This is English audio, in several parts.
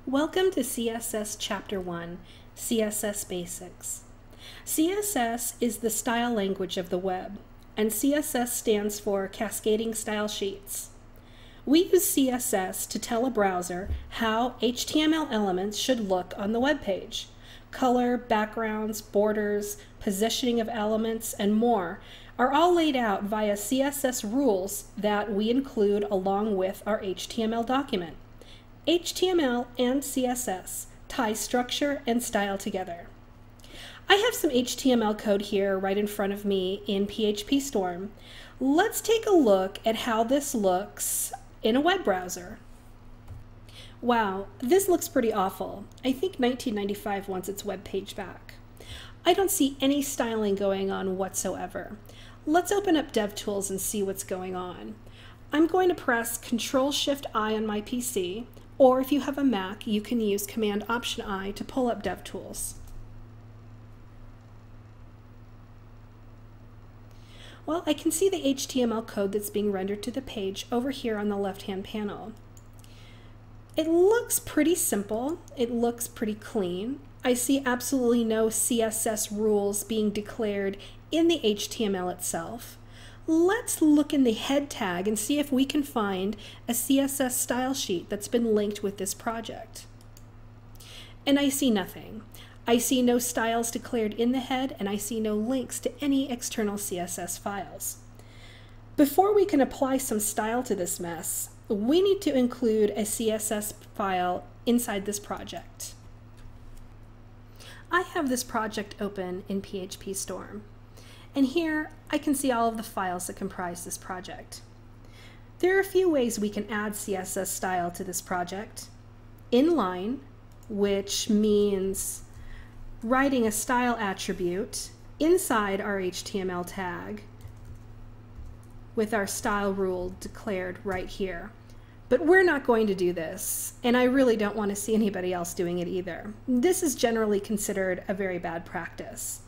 Welcome to CSS Chapter 1, CSS Basics. CSS is the style language of the web, and CSS stands for Cascading Style Sheets. We use CSS to tell a browser how HTML elements should look on the web page. Color, backgrounds, borders, positioning of elements, and more are all laid out via CSS rules that we include along with our HTML document. HTML and CSS tie structure and style together. I have some HTML code here right in front of me in PHP Storm. Let's take a look at how this looks in a web browser. Wow, this looks pretty awful. I think 1995 wants its web page back. I don't see any styling going on whatsoever. Let's open up DevTools and see what's going on. I'm going to press Ctrl-Shift-I on my PC, or if you have a Mac, you can use Command-Option-I to pull up DevTools. Well, I can see the HTML code that's being rendered to the page over here on the left-hand panel. It looks pretty simple. It looks pretty clean. I see absolutely no CSS rules being declared in the HTML itself. Let's look in the head tag and see if we can find a CSS style sheet that's been linked with this project. And I see nothing. I see no styles declared in the head, and I see no links to any external CSS files. Before we can apply some style to this mess, we need to include a CSS file inside this project. I have this project open in PHP Storm. And here I can see all of the files that comprise this project. There are a few ways we can add CSS style to this project. Inline, which means writing a style attribute inside our HTML tag with our style rule declared right here. But we're not going to do this, and I really don't want to see anybody else doing it either. This is generally considered a very bad practice.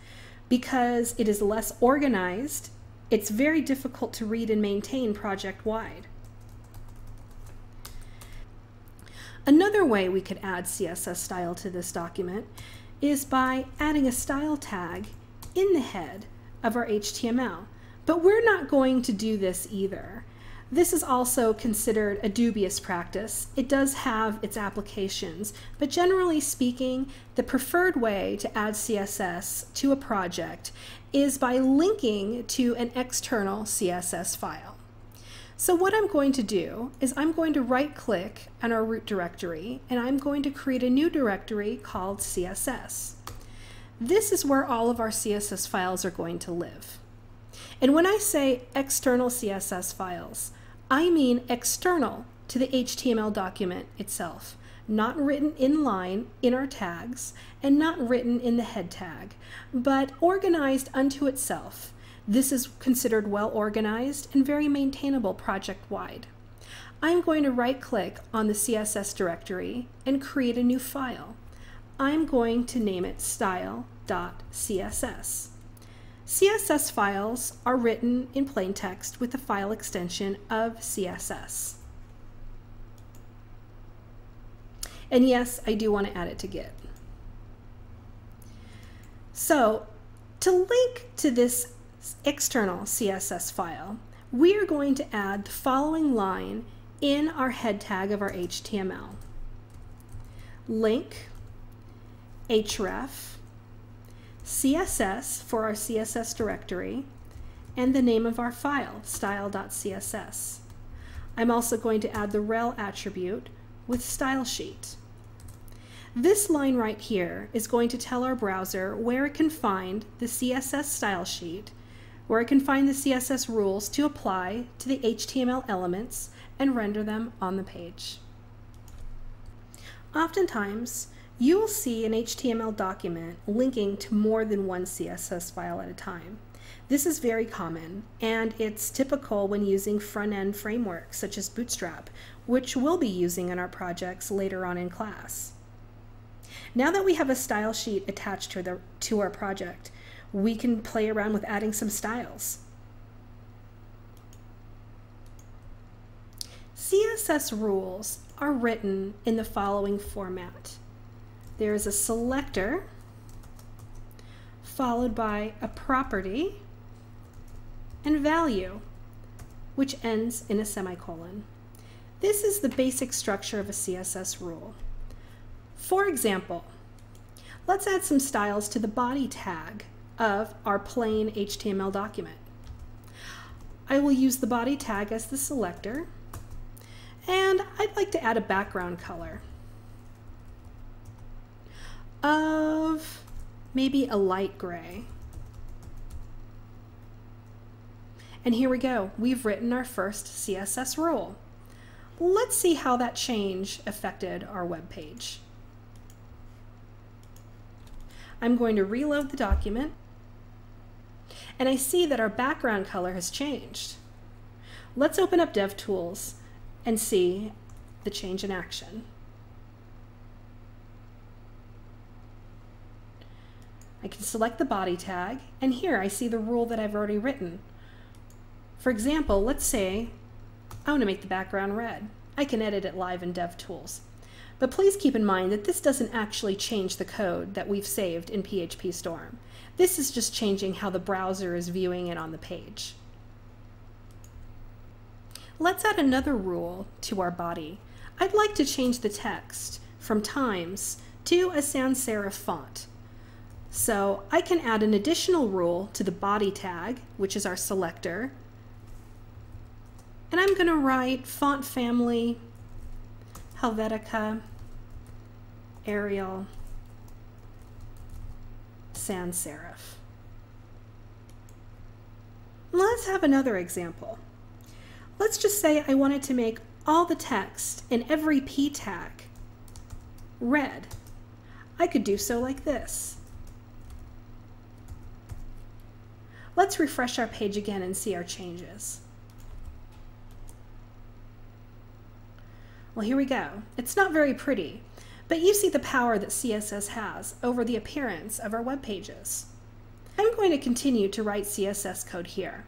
Because it is less organized, it's very difficult to read and maintain project-wide. Another way we could add CSS style to this document is by adding a style tag in the head of our HTML. But we're not going to do this either. This is also considered a dubious practice. It does have its applications, but generally speaking, the preferred way to add CSS to a project is by linking to an external CSS file. So what I'm going to do is I'm going to right-click on our root directory, and I'm going to create a new directory called CSS. This is where all of our CSS files are going to live. And when I say external CSS files, I mean external to the HTML document itself, not written in line in our tags and not written in the head tag, but organized unto itself. This is considered well organized and very maintainable project-wide. I'm going to right-click on the CSS directory and create a new file. I'm going to name it style.css. CSS files are written in plain text with the file extension of CSS. And yes, I do want to add it to Git. So, to link to this external CSS file, we are going to add the following line in our head tag of our HTML. Link href CSS for our CSS directory, and the name of our file, style.css. I'm also going to add the rel attribute with style sheet. This line right here is going to tell our browser where it can find the CSS style sheet, where it can find the CSS rules to apply to the HTML elements and render them on the page. Oftentimes, you will see an HTML document linking to more than one CSS file at a time. This is very common, and it's typical when using front-end frameworks such as Bootstrap, which we'll be using in our projects later on in class. Now that we have a style sheet attached to our project, we can play around with adding some styles. CSS rules are written in the following format. There is a selector followed by a property and value, which ends in a semicolon. This is the basic structure of a CSS rule. For example, let's add some styles to the body tag of our plain HTML document. I will use the body tag as the selector, and I'd like to add a background color of maybe a light gray. And here we go. We've written our first CSS rule. Let's see how that change affected our web page. I'm going to reload the document, and I see that our background color has changed. Let's open up DevTools and see the change in action. I can select the body tag, and here I see the rule that I've already written. For example, let's say I want to make the background red. I can edit it live in DevTools. But please keep in mind that this doesn't actually change the code that we've saved in PHP Storm. This is just changing how the browser is viewing it on the page. Let's add another rule to our body. I'd like to change the text from Times to a sans serif font. So I can add an additional rule to the body tag, which is our selector, and I'm going to write font family Helvetica Arial sans serif. Let's have another example. Let's just say I wanted to make all the text in every P tag red. I could do so like this. Let's refresh our page again and see our changes. Well, here we go. It's not very pretty, but you see the power that CSS has over the appearance of our web pages. I'm going to continue to write CSS code here.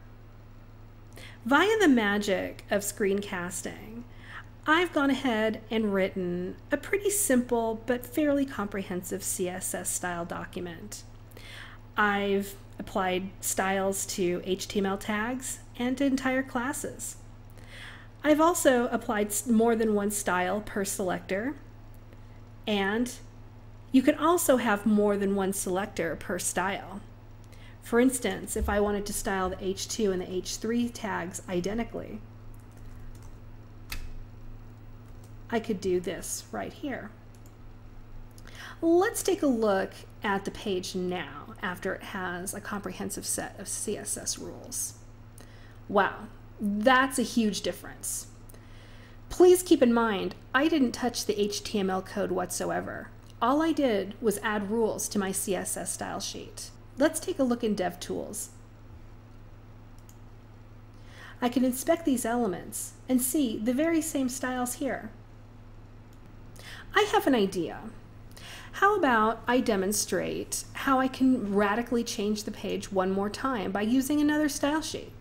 Via the magic of screencasting, I've gone ahead and written a pretty simple but fairly comprehensive CSS style document. I've applied styles to HTML tags and to entire classes. I've also applied more than one style per selector, and you can also have more than one selector per style. For instance, if I wanted to style the H2 and the H3 tags identically, I could do this right here. Let's take a look at the page now after it has a comprehensive set of CSS rules. Wow, that's a huge difference. Please keep in mind, I didn't touch the HTML code whatsoever. All I did was add rules to my CSS style sheet. Let's take a look in DevTools. I can inspect these elements and see the very same styles here. I have an idea. How about I demonstrate how I can radically change the page one more time by using another style sheet?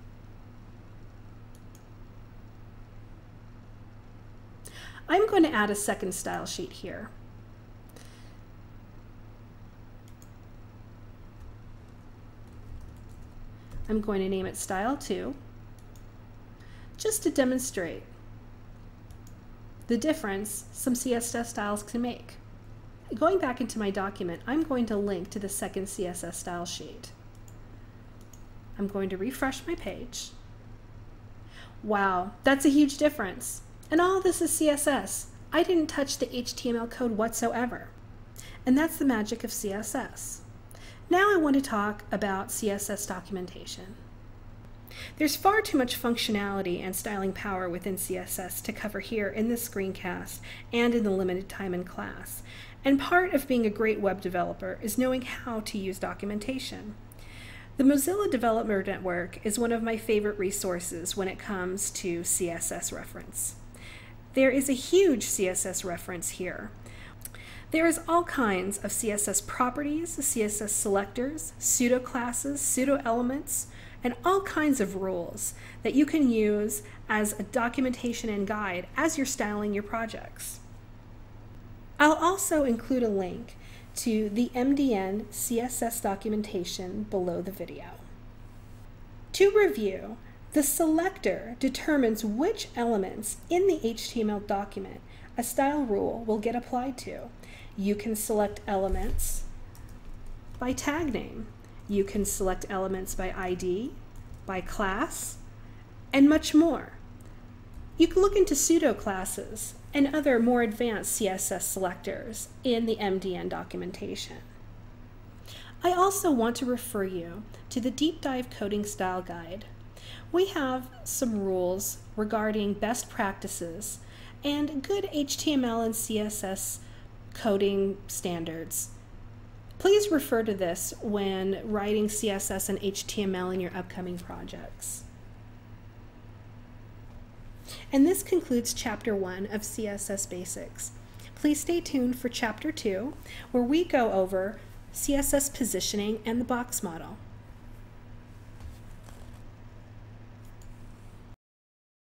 I'm going to add a second style sheet here. I'm going to name it Style 2, just to demonstrate the difference some CSS styles can make. Going back into my document, I'm going to link to the second CSS style sheet. I'm going to refresh my page. Wow, that's a huge difference. And all this is CSS. I didn't touch the HTML code whatsoever. And that's the magic of CSS. Now I want to talk about CSS documentation. There's far too much functionality and styling power within CSS to cover here in this screencast and in the limited time in class. And part of being a great web developer is knowing how to use documentation. The Mozilla Developer Network is one of my favorite resources when it comes to CSS reference. There is a huge CSS reference here. There is all kinds of CSS properties, CSS selectors, pseudo classes, pseudo elements, and all kinds of rules that you can use as a documentation and guide as you're styling your projects. I'll also include a link to the MDN CSS documentation below the video. To review, the selector determines which elements in the HTML document a style rule will get applied to. You can select elements by tag name. You can select elements by ID, by class, and much more. You can look into pseudo classes and other more advanced CSS selectors in the MDN documentation. I also want to refer you to the Deep Dive Coding Style Guide. We have some rules regarding best practices and good HTML and CSS coding standards. Please refer to this when writing CSS and HTML in your upcoming projects. And this concludes Chapter 1 of CSS Basics. Please stay tuned for Chapter 2, where we go over CSS positioning and the box model.